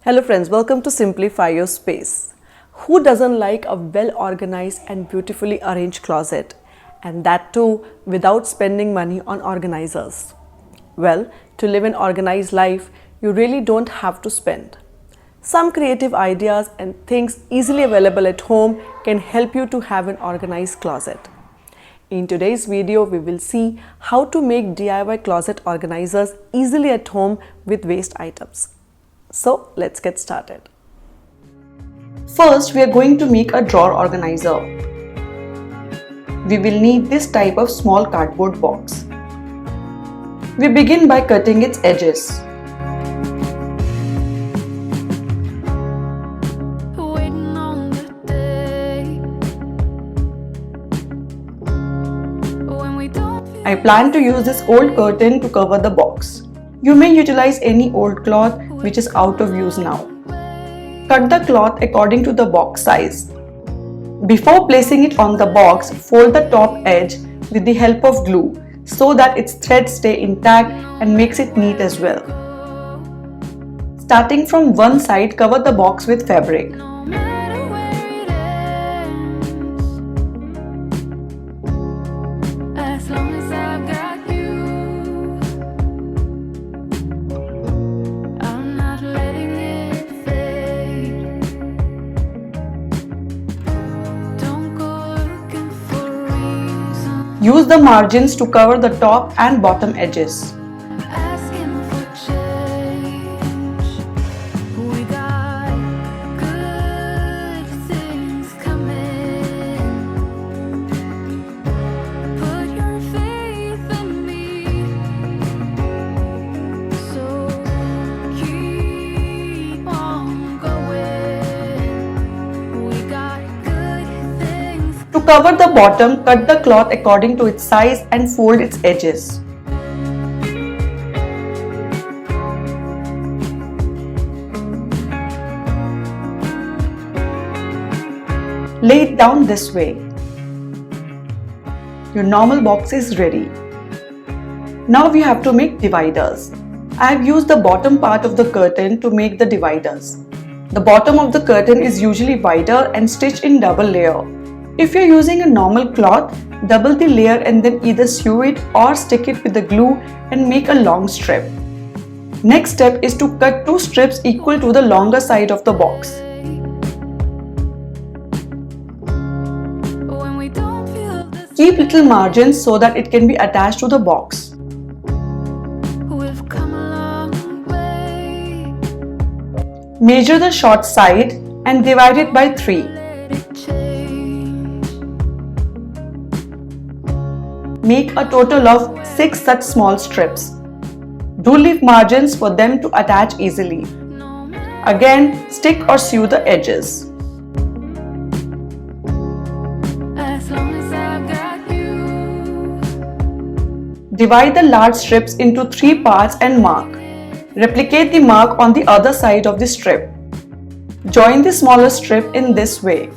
Hello friends, welcome to Simplify Your Space. Who doesn't like a well-organized and beautifully arranged closet? And that too without spending money on organizers. Well, to live an organized life, you really don't have to spend. Some creative ideas and things easily available at home can help you to have an organized closet. In today's video, we will see how to make DIY closet organizers easily at home with waste items. So let's get started. First, we are going to make a drawer organizer. We will need this type of small cardboard box. We begin by cutting its edges. I plan to use this old curtain to cover the box. You may utilize any old cloth which is out of use now. Cut the cloth according to the box size. Before placing it on the box, fold the top edge with the help of glue so that its threads stay intact and makes it neat as well. Starting from one side, cover the box with fabric. Use the margins to cover the top and bottom edges. To cover the bottom, cut the cloth according to its size and fold its edges. Lay it down this way. Your normal box is ready. Now we have to make dividers. I have used the bottom part of the curtain to make the dividers. The bottom of the curtain is usually wider and stitched in double layer. If you are using a normal cloth, double the layer and then either sew it or stick it with the glue and make a long strip. Next step is to cut two strips equal to the longer side of the box. Keep little margins so that it can be attached to the box. Measure the short side and divide it by 3. Make a total of 6 such small strips. Do leave margins for them to attach easily. Again, stick or sew the edges. Divide the large strips into 3 parts and mark. Replicate the mark on the other side of the strip. Join the smaller strip in this way.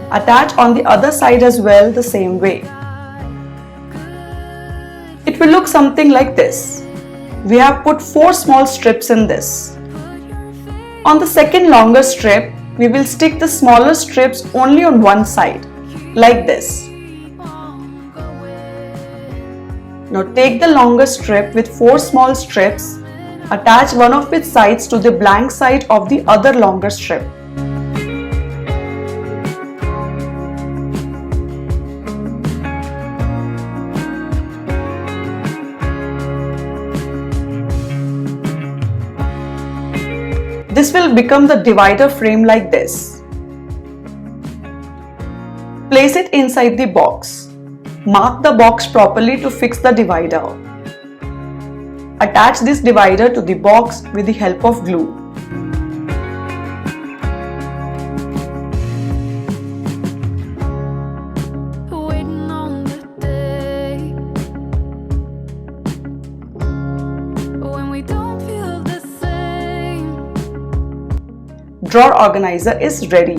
Attach on the other side as well the same way. It will look something like this. We have put 4 small strips in this. On the second longer strip, we will stick the smaller strips only on one side, like this. Now take the longer strip with 4 small strips, attach one of its sides to the blank side of the other longer strip. This will become the divider frame like this. Place it inside the box. Mark the box properly to fix the divider. Attach this divider to the box with the help of glue. Drawer organizer is ready.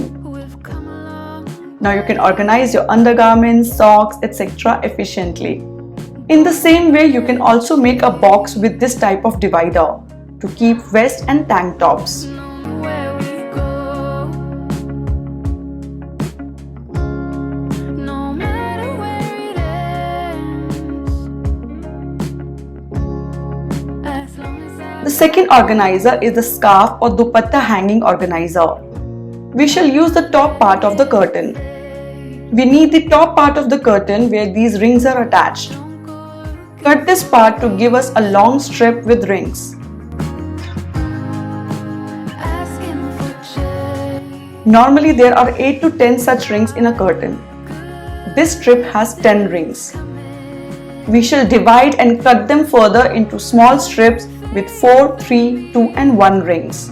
Now you can organize your undergarments, socks, etc. efficiently. In the same way, you can also make a box with this type of divider to keep vest and tank tops. The second organizer is the scarf or dupatta hanging organizer. We shall use the top part of the curtain. We need the top part of the curtain where these rings are attached. Cut this part to give us a long strip with rings. Normally there are 8 to 10 such rings in a curtain. This strip has 10 rings. We shall divide and cut them further into small strips with 4, 3, 2 and 1 rings.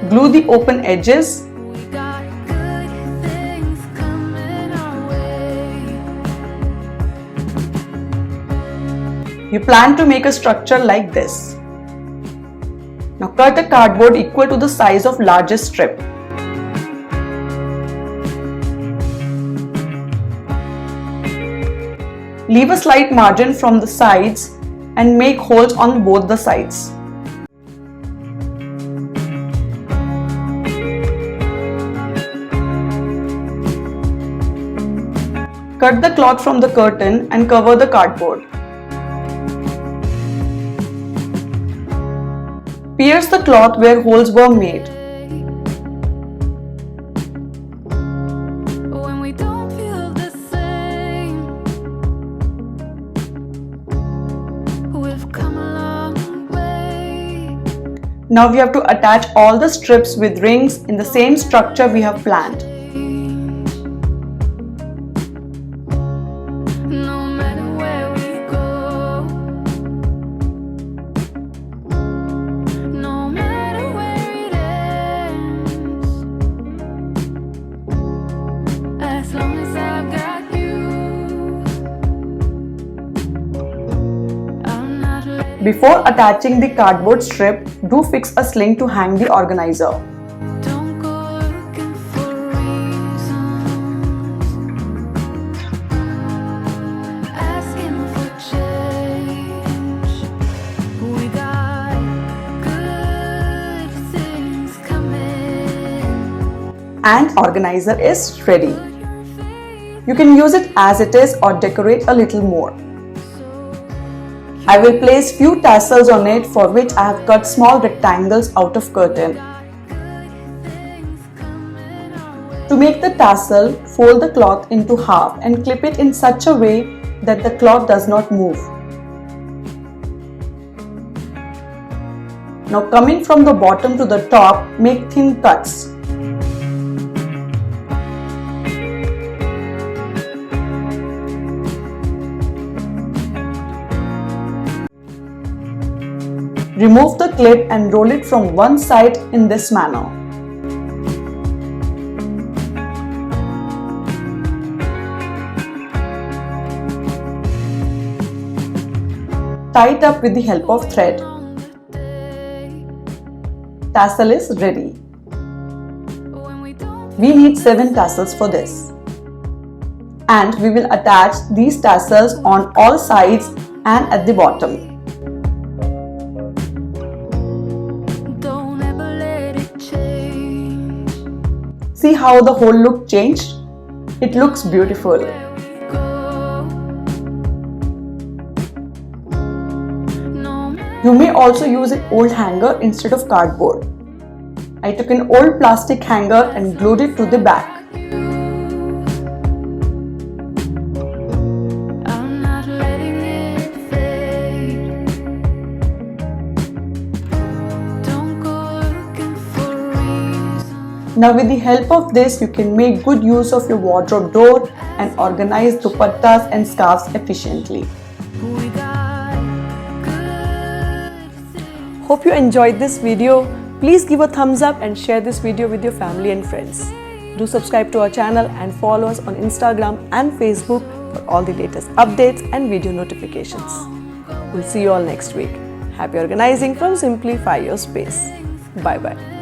Glue the open edges. You plan to make a structure like this. Now cut a cardboard equal to the size of largest strip. Leave a slight margin from the sides and make holes on both the sides. Cut the cloth from the curtain and cover the cardboard. Pierce the cloth where holes were made. Now we have to attach all the strips with rings in the same structure we have planned. Before attaching the cardboard strip, do fix a sling to hang the organizer. And organizer is ready. You can use it as it is or decorate a little more. I will place few tassels on it, for which I have cut small rectangles out of curtain. To make the tassel, fold the cloth into half and clip it in such a way that the cloth does not move. Now coming from the bottom to the top, make thin cuts. Remove the clip and roll it from one side in this manner. Tie it up with the help of thread. Tassel is ready. We need 7 tassels for this. And we will attach these tassels on all sides and at the bottom. See how the whole look changed? It looks beautiful. You may also use an old hanger instead of cardboard. I took an old plastic hanger and glued it to the back. Now with the help of this, you can make good use of your wardrobe door and organize dupattas and scarves efficiently. Hope you enjoyed this video. Please give a thumbs up and share this video with your family and friends. Do subscribe to our channel and follow us on Instagram and Facebook for all the latest updates and video notifications. We'll see you all next week. Happy organizing from Simplify Your Space. Bye bye.